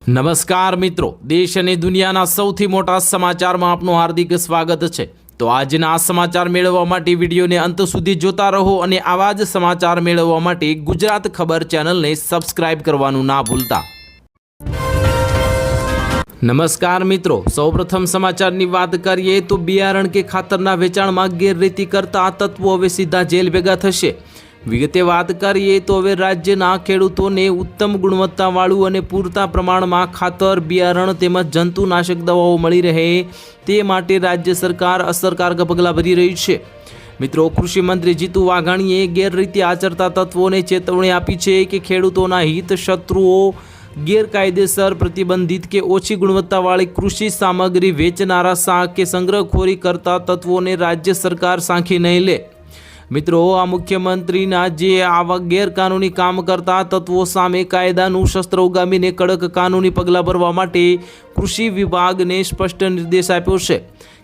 નમસ્કાર મિત્રો, દેશ અને દુનિયાના સૌથી મોટા સમાચારમાં આપનું હાર્દિક સ્વાગત છે। તો આજના આ સમાચાર મેળવવા માટે વિડીયોને અંત સુધી જોતા રહો અને આવા જ સમાચાર મેળવવા માટે ગુજરાત ખબર ચેનલને સબસ્ક્રાઇબ કરવાનું ના ભૂલતા। નમસ્કાર મિત્રો, સૌપ્રથમ સમાચારની વાત કરીએ તો બિયારણ કે ખાતરના વેચાણમાં ગેરરીતિ કરતા તત્વો હવે સીધા જેલ ભેગા થશે। વિગતે વાત કરીએ તો હવે રાજ્યના ખેડૂતોને ઉત્તમ ગુણવત્તાવાળું અને પૂરતા પ્રમાણમાં ખાતર, બિયારણ તેમજ જંતુનાશક દવાઓ મળી રહે તે માટે રાજ્ય સરકાર અસરકારક પગલાં ભરી રહી છે। મિત્રો, કૃષિ મંત્રી જીતુ વાઘાણીએ ગેરરીતિ આચરતા તત્વોને ચેતવણી આપી છે કે ખેડૂતોના હિત શત્રુઓ ગેરકાયદેસર, પ્રતિબંધિત કે ઓછી ગુણવત્તાવાળી કૃષિ સામગ્રી વેચનારા કે સંગ્રહખોરી કરતા તત્વોને રાજ્ય સરકાર સાંખી નહીં લે। મિત્રો, આ મુખ્યમંત્રીના જે આવા ગેરકાનૂની કામ કરતા તત્વો સામે કાયદાનું શસ્ત્ર ઉગામીને કડક કાનૂની પગલાં ભરવા માટે કૃષિ વિભાગને સ્પષ્ટ નિર્દેશ આપ્યો છે।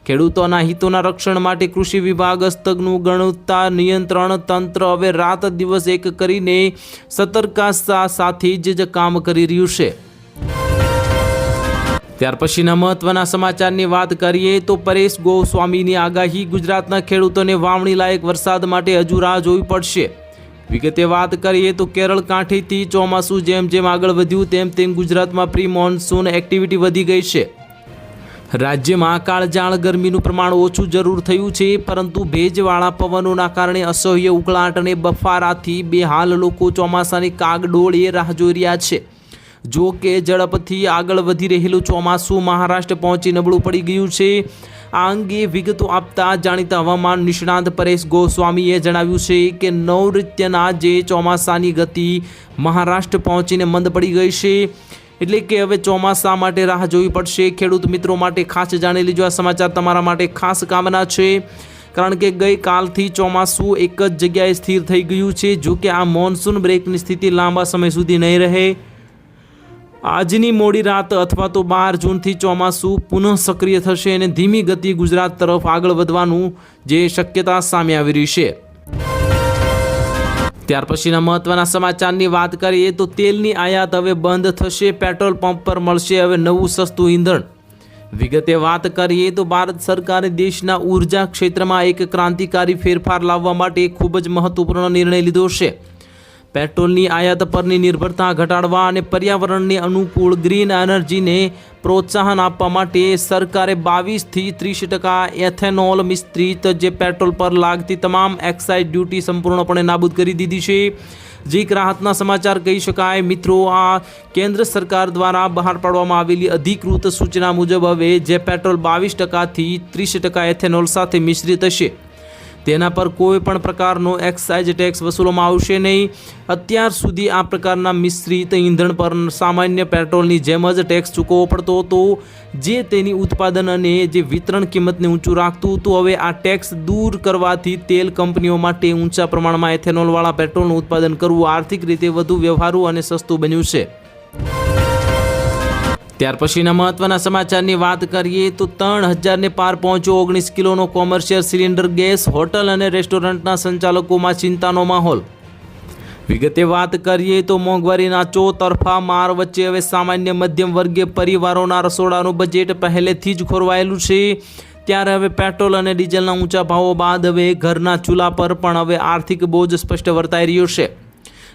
ખેડૂતોના હિતોના રક્ષણ માટે કૃષિ વિભાગ હસ્તકનું ગુણવત્તા નિયંત્રણ તંત્ર હવે રાત દિવસ એક કરીને સતર્કતા સાથે જ કામ કરી રહ્યું છે। ત્યાર પછીના મહત્વના સમાચારની વાત કરીએ તો પરેશ ગોસ્વામીની આગાહી, ગુજરાતના ખેડૂતોને વાવણી લાયક વરસાદ માટે હજુ રાહ જોવી પડશે। વિગતે વાત કરીએ તો કેરળ કાંઠેથી ચોમાસું જેમ જેમ આગળ વધ્યું તેમ ગુજરાતમાં પ્રી મોન્સૂન એક્ટિવિટી વધી ગઈ છે। રાજ્યમાં કાળઝાળ ગરમીનું પ્રમાણ ઓછું જરૂર થયું છે, પરંતુ ભેજવાળા પવનોના કારણે અસહ્ય ઉકળાટ અને બફારાથી બેહાલ લોકો ચોમાસાની કાગડોળે રાહ જોઈ રહ્યા છે। જો કે ઝડપથી આગળ વધી રહેલું ચોમાસું મહારાષ્ટ્ર પહોંચી નબળું પડી ગયું છે। આ અંગે વિગતો આપતા જાણીતા હવામાન નિષ્ણાત પરેશ ગોસ્વામીએ જણાવ્યું છે કે નૈઋત્યના જે ચોમાસાની ગતિ મહારાષ્ટ્ર પહોંચીને મંદ પડી ગઈ છે, એટલે કે હવે ચોમાસા માટે રાહ જોવી પડશે। ખેડૂત મિત્રો માટે ખાસ જાણી લીજો, આ સમાચાર તમારા માટે ખાસ કામના છે, કારણ કે ગઈકાલથી ચોમાસું એક જ જગ્યાએ સ્થિર થઈ ગયું છે। જો કે આ મોન્સૂન બ્રેકની સ્થિતિ લાંબા સમય સુધી નહીં રહે। આજની મોડી રાત અથવા તો 12 જૂનથી ચોમાસું પુનઃ સક્રિય થશે અને ધીમી ગતિ ગુજરાત તરફ આગળ વધવાનું જે શક્યતા સામે આવી રહી છે। ત્યાર પછીના મહત્વના સમાચારની વાત કરીએ તો તેલની આયાત હવે બંધ થશે, પેટ્રોલ પંપ પર મળશે હવે નવું સસ્તું ઈંધણ। વિગતે વાત કરીએ તો ભારત સરકારે દેશના ઉર્જા ક્ષેત્રમાં એક ક્રાંતિકારી ફેરફાર લાવવા માટે ખૂબ જ મહત્વપૂર્ણ નિર્ણય લીધો છે। પેટ્રોલની આયાત પરની નિર્ભરતા ઘટાડવા અને પર્યાવરણને અનુકૂળ ગ્રીન એનર્જીને પ્રોત્સાહન આપવા માટે સરકારે 22થી 30% એથેનોલ મિશ્રિત જે પેટ્રોલ પર લાગતી તમામ એક્સાઇઝ ડ્યુટી સંપૂર્ણપણે નાબૂદ કરી દીધી છે। જે એક રાહતના સમાચાર કહી શકાય। મિત્રો, આ કેન્દ્ર સરકાર દ્વારા બહાર પાડવામાં આવેલી અધિકૃત સૂચના મુજબ હવે જે પેટ્રોલ 22%થી 30% એથેનોલ સાથે મિશ્રિત હશે તેના પર કોઈ પણ પ્રકારનો એક્સાઇઝ ટેક્સ વસૂલવામાં આવશે નહીં। અત્યાર સુધી આ પ્રકારના મિશ્રિત ઈંધણ પર સામાન્ય પેટ્રોલની જેમ જ ટેક્સ ચૂકવવો પડતો હતો, જે તેની ઉત્પાદન અને જે વિતરણ કિંમતને ઊંચું રાખતું હતું। હવે આ ટેક્સ દૂર કરવાથી તેલ કંપનીઓ માટે ઊંચા પ્રમાણમાં એથેનોલવાળા પેટ્રોલનું ઉત્પાદન કરવું આર્થિક રીતે વધુ વ્યવહારુ અને સસ્તું બન્યું છે। ત્યાર પછીના મહત્વના સમાચારની વાત કરીએ તો 3000ને પાર પહોંચ્યો 19 કિલોનો કોમર્શિયલ સિલિન્ડર ગેસ, હોટલ અને રેસ્ટોરન્ટના સંચાલકોમાં ચિંતાનો માહોલ। વિગતે વાત કરીએ તો મોંઘવારીના ચોતરફા માર વચ્ચે હવે સામાન્ય મધ્યમ વર્ગીય પરિવારોના રસોડાનું બજેટ પહેલેથી જ ખોરવાયેલું છે, ત્યારે હવે પેટ્રોલ અને ડીઝલના ઊંચા ભાવો બાદ હવે ઘરના ચૂલા પર પણ હવે આર્થિક બોજ સ્પષ્ટ વર્તાઈ રહ્યો છે।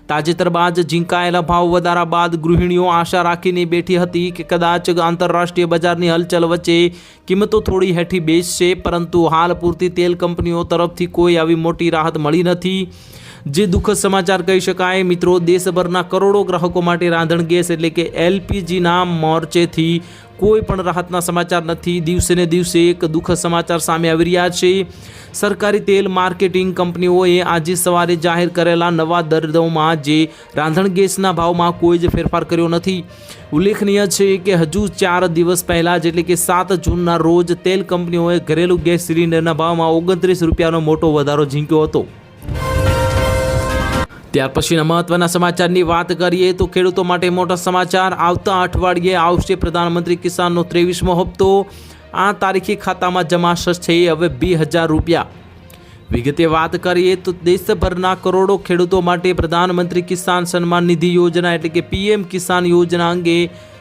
તાજેતર બાદ ઝીંકાયેલા ભાવ વધારા બાદ ગૃહિણીઓ આશા રાખીને બેઠી હતી કે કદાચ આંતરરાષ્ટ્રીય બજારની હલચલ વચ્ચે કિંમતો થોડી હેઠી બેસશે, પરંતુ હાલ પૂરતી તેલ કંપનીઓ તરફથી કોઈ આવી મોટી રાહત મળી નથી, જે દુઃખદ સમાચાર કહી શકાય। મિત્રો, દેશભરના કરોડો ગ્રાહકો માટે રાંધણ ગેસ એટલે કે એલપીજીના મોરચેથી કોઈ પણ રાહતના સમાચાર નથી। દિવસે ને દિવસે એક દુઃખદ સમાચાર સામે આવી રહ્યા છે। સરકારી તેલ માર્કેટિંગ કંપનીઓએ આજે સવારે જાહેર કરેલા નવા દરોમાં જે રાંધણ ગેસના ભાવમાં કોઈ જ ફેરફાર કર્યો નથી। ઉલ્લેખનીય છે કે હજુ 4 દિવસ પહેલાં એટલે કે 7 જૂનના રોજ તેલ કંપનીઓએ ઘરેલું ગેસ સિલિન્ડરના ભાવમાં 29 રૂપિયાનો મોટો વધારો ઝીંક્યો હતો। ત્યાર પછીના મહત્વના સમાચારની વાત કરીએ તો ખેડૂતો માટે મોટા સમાચાર। આવતા અઠવાડિયે આવશે પ્રધાનમંત્રી કિસાનનો 23મો હપ્તો। આ તારીખે ખાતામાં જમા થશે હવે 2000 રૂપિયા। વિગતે વાત કરીએ તો દેશભરના કરોડો ખેડૂતો માટે પ્રધાનમંત્રી કિસાન સન્માન નિધિ યોજના એટલે કે પીએમ કિસાન યોજના અંગે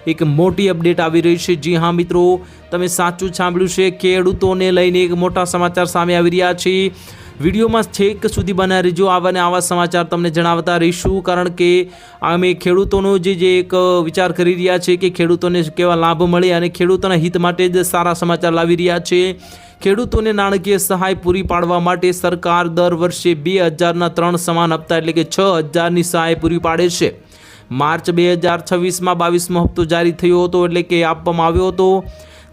એક મોટી અપડેટ આવી રહી છે। જી હા મિત્રો, તમે સાચું સાંભળ્યું છે, ખેડૂતોને લઈને એક મોટા સમાચાર સામે આવી રહ્યા છે। વિડીયોમાં છેક સુધી બનાવી રહેજો, આવા ને આવા સમાચાર તમને જણાવતા રહીશું, કારણ કે અમે ખેડૂતોનો જે એક વિચાર કરી રહ્યા છે કે ખેડૂતોને કેવા લાભ મળે અને ખેડૂતોના હિત માટે જ સારા સમાચાર લાવી રહ્યા છે। ખેડૂતોને નાણાકીય સહાય પૂરી પાડવા માટે સરકાર દર વર્ષે 2000ના 3 સમાન હપ્તા એટલે કે 6000ની સહાય પૂરી પાડે છે। માર્ચ 2026માં 22મો હપ્તો જારી થયો હતો એટલે કે આપવામાં આવ્યો હતો।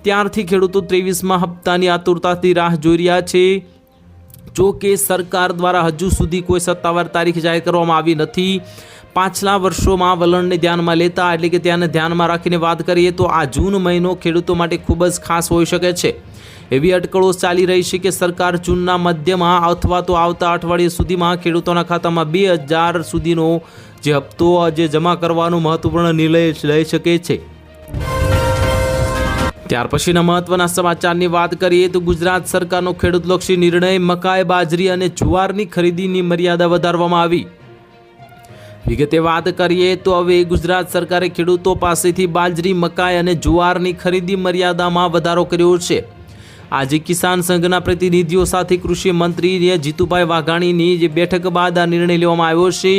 ત્યારથી ખેડૂતો 23મા હપ્તાની આતુરતાથી રાહ જોઈ રહ્યા છે। જો કે સરકાર દ્વારા હજુ સુધી કોઈ સત્તાવાર તારીખ જાહેર કરવામાં આવી નથી। પાછલા વર્ષોમાં વલણને ધ્યાનમાં લેતા એટલે કે તેને ધ્યાનમાં રાખીને વાત કરીએ તો આ જૂન મહિનો ખેડૂતો માટે ખૂબ જ ખાસ હોઈ શકે છે। એવી અટકળો ચાલી રહી છે કે સરકાર જૂનના મધ્યમાં અથવા તો આવતા અઠવાડિયા સુધીમાં ખેડૂતોના ખાતામાં 2000 સુધીનો જે હપ્તો જમા કરવાનો મહત્વપૂર્ણ નિર્ણય લઈ શકે છે। ત્યાર પછીના મહત્વના સમાચારની વાત કરીએ તો ગુજરાત સરકારનો ખેડૂતલક્ષી નિર્ણય, મકાઈ, બાજરી અને જુવારની ખરીદીની મર્યાદા વધારવામાં આવી। વિગતે વાત કરીએ તો હવે ગુજરાત સરકારે ખેડૂતો પાસેથી બાજરી, મકાઈ અને જુવારની ખરીદી મર્યાદામાં વધારો કર્યો છે। આજે કિસાન સંઘના પ્રતિનિધિઓ સાથે કૃષિ મંત્રી જીતુભાઈ વાઘાણીની જે બેઠક બાદ આ નિર્ણય લેવામાં આવ્યો છે।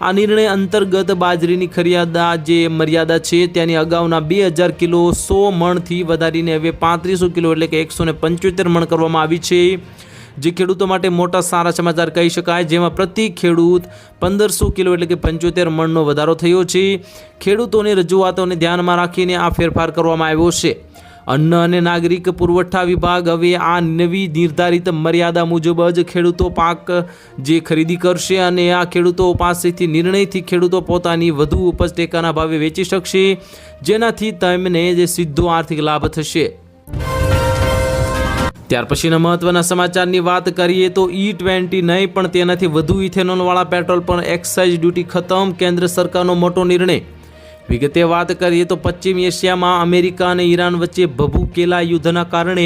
આ નિર્ણય અંતર્ગત બાજરીની મર્યાદા છે તેની અગાઉના 2000 કિલો 100 મણથી વધારીને હવે 3500 કિલો એટલે કે 175 મણ કરવામાં આવી છે, જે ખેડૂતો માટે મોટા સારા સમાચાર કહી શકાય। જેમાં પ્રતિ ખેડૂત 1500 કિલો એટલે કે 75 મણનો વધારો થયો છે। ખેડૂતોની રજૂઆતોને ધ્યાનમાં રાખીને આ ફેરફાર કરવામાં આવ્યો છે। અન્ન અને નાગરિક પુરવઠા વિભાગ હવે આ નવી નિર્ધારિત મર્યાદા મુજબ જ ખેડૂતો પાક ખરીદી કરશે અને આ ખેડૂતો પાસેથી નિર્ણયથી ખેડૂતો પોતાની વધુ ઉપજ ટેકાના ભાવે વેચી શકશે, જેનાથી તેમને સીધો આર્થિક લાભ થશે। ત્યાર પછીના મહત્વના સમાચારની વાત કરીએ તો E20 નહીં પણ તેનાથી વધુ ઇથેનોલવાળા પેટ્રોલ પર એક્સાઇઝ ડ્યુટી ખતમ, કેન્દ્ર સરકારનો મોટો નિર્ણય। વિગતે વાત કરીએ તો પશ્ચિમ એશિયામાં અમેરિકા અને ઈરાન વચ્ચે ભભૂકેલા યુદ્ધના કારણે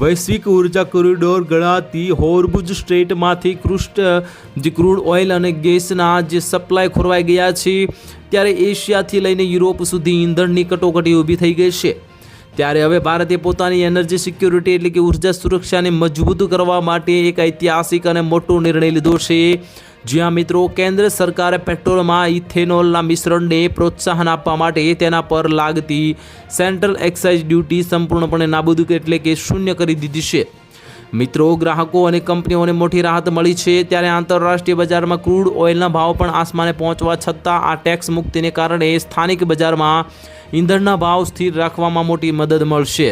વૈશ્વિક ઉર્જા કોરિડોર ગણાતી હોર્મુઝ સ્ટ્રેટમાંથી ક્રૂડ ઓઇલ અને ગેસના સપ્લાય ખોરવાઈ ગયા છે। ત્યારે એશિયાથી લઈને યુરોપ સુધી ઈંધણની કટોકટી ઊભી થઈ ગઈ છે। ત્યારે હવે ભારતે પોતાની એનર્જી સિક્યોરિટી એટલે કે ઉર્જા સુરક્ષાને મજબૂત કરવા માટે એક ઐતિહાસિક અને મોટો નિર્ણય લીધો છે। જ્યાં મિત્રો, કેન્દ્ર સરકારે પેટ્રોલમાં ઇથેનોલના મિશ્રણને પ્રોત્સાહન આપવા માટે તેના પર લાગતી સેન્ટ્રલ એક્સાઇઝ ડ્યુટી સંપૂર્ણપણે નાબૂદ એટલે કે શૂન્ય કરી દીધી છે। મિત્રો, ગ્રાહકો અને કંપનીઓને મોટી રાહત મળી છે। ત્યારે આંતરરાષ્ટ્રીય બજારમાં ક્રૂડ ઓઇલના ભાવ પણ આસમાને પહોંચવા છતાં આ ટેક્સ મુક્તિને કારણે સ્થાનિક બજારમાં ઈંધણના ભાવ સ્થિર રાખવામાં મોટી મદદ મળશે।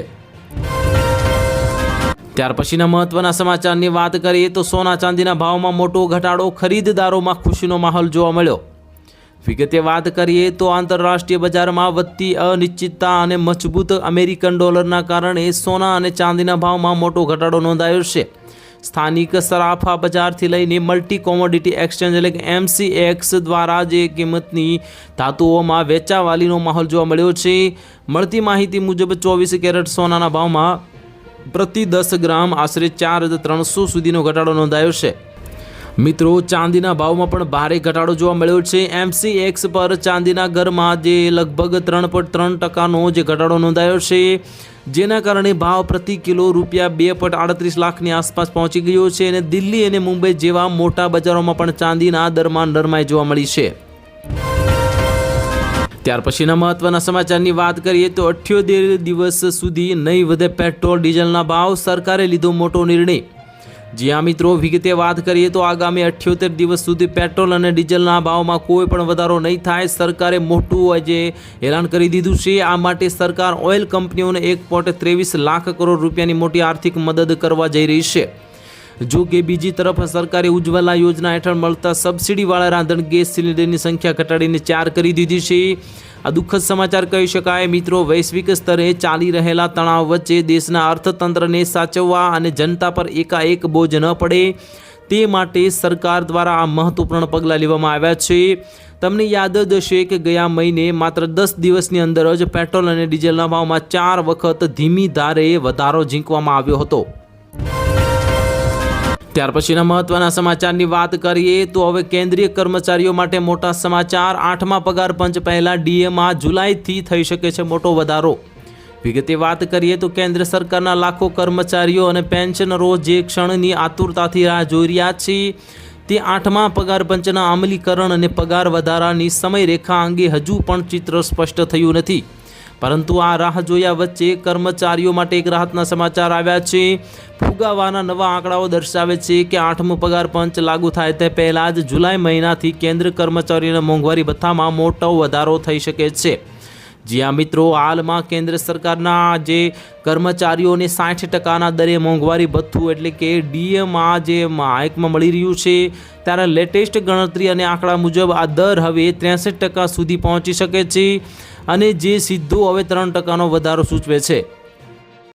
ત્યાર પછીના મહત્વના સમાચારની વાત કરીએ તો સોના ચાંદીના ભાવમાં મોટો ઘટાડો, ખરીદદારોમાં ખુશીનો માહોલ જોવા મળ્યો। વિગતે વાત કરીએ તો આંતરરાષ્ટ્રીય બજારમાં વધતી અનિશ્ચિતતા અને મજબૂત અમેરિકન ડોલરના કારણે સોના અને ચાંદીના ભાવમાં મોટો ઘટાડો નોંધાયો છે। સ્થાનિક સરાફા બજારથી લઈને મલ્ટી કોમોડિટી એક્સચેન્જ એટલે કે MCX દ્વારા કિંમતની ધાતુઓમાં વેચાવાલીનો માહોલ જોવા મળ્યો છે। મળતી માહિતી મુજબ 24 કેરેટ સોનાના ભાવમાં પ્રતિ 10 ગ્રામ આશરે 4300 સુધીનો ઘટાડો નોંધાયો છે। મિત્રો, ચાંદીના ભાવમાં પણ ભારે ઘટાડો જોવા મળ્યો છે। MCX પર ચાંદીના દરમાં લગભગ 3.3%નો ઘટાડો નોંધાયો છે, જેના કારણે ભાવ પ્રતિ કિલો રૂપિયા 2.38 લાખની આસપાસ પહોંચી ગયો છે અને દિલ્હી અને મુંબઈ જેવા મોટા બજારોમાં પણ ચાંદીના દરમાં નરમાઈ જોવા મળી છે। ત્યાર પછીના મહત્વના સમાચારની વાત કરીએ તો 78 દિવસ સુધી નહીં વધે પેટ્રોલ ડીઝલના ભાવ, સરકારે લીધો મોટો નિર્ણય। જ્યાં મિત્રો, વિગતે વાત કરીએ તો આગામી 78 દિવસ સુધી પેટ્રોલ અને ડીઝલના ભાવમાં કોઈ પણ વધારો નહીં થાય, સરકારે મોટું એલાન કરી દીધું છે। આ માટે સરકાર ઓઇલ કંપનીઓને 1.23 લાખ કરોડ રૂપિયાની મોટી આર્થિક મદદ કરવા જઈ રહી છે। જો કે બીજી તરફ સરકારે ઉજ્જવલા યોજના હેઠળ મળતા સબસિડીવાળા રાંધણ ગેસ સિલિન્ડરની સંખ્યા ઘટાડીને 4 કરી દીધી છે। આ દુઃખદ સમાચાર કહી શકાય। મિત્રો, વૈશ્વિક સ્તરે ચાલી રહેલા તણાવ વચ્ચે દેશના અર્થતંત્રને સાચવવા અને જનતા પર એકાએક બોજ ન પડે તે માટે સરકાર દ્વારા આ મહત્વપૂર્ણ પગલાં લેવામાં આવ્યા છે। તમને યાદ જ હશે કે ગયા મહિને માત્ર 10 દિવસની અંદર જ પેટ્રોલ અને ડીઝલના ભાવમાં 4 વખત ધીમી ધારે વધારો ઝીંકવામાં આવ્યો હતો। ત્યાર પછીના મહત્વના સમાચારની વાત કરીએ તો હવે કેન્દ્રીય કર્મચારીઓ માટે મોટા સમાચાર. 8મા પગાર પંચ પહેલા ડીએમાં જુલાઈથી થઈ શકે છે મોટો વધારો. વિગતે વાત કરીએ તો કેન્દ્ર સરકારના લાખો કર્મચારીઓ અને પેન્શનરો જે ક્ષણની આતુરતાથી રાહ જોઈ રહ્યા છે તે 8મા પગાર પંચના અમલીકરણ અને પગાર વધારાની સમયરેખા અંગે હજુ પણ ચિત્ર સ્પષ્ટ થયું નથી. પરંતુ આ રાહ જોયા વચ્ચે કર્મચારીઓ માટે એક રાહતના સમાચાર આવ્યા છે. ફુગાવાના નવા આંકડાઓ દર્શાવે છે કે 8મું પગાર પંચ લાગુ થાય તે પહેલાં જ જુલાઈ મહિનાથી કેન્દ્ર કર્મચારીઓના મોંઘવારી ભથ્થામાં મોટો વધારો થઈ શકે છે. જ્યાં મિત્રો હાલમાં કેન્દ્ર સરકારના જે કર્મચારીઓને 60% દરે મોંઘવારી ભથ્થું એટલે કે ડીએમાં જે હાઇકમાં મળી રહ્યું છે, ત્યારે લેટેસ્ટ ગણતરી અને આંકડા મુજબ આ દર હવે 63% સુધી પહોંચી શકે છે અને જે સીધો હવે 3%નો વધારો સૂચવે છે.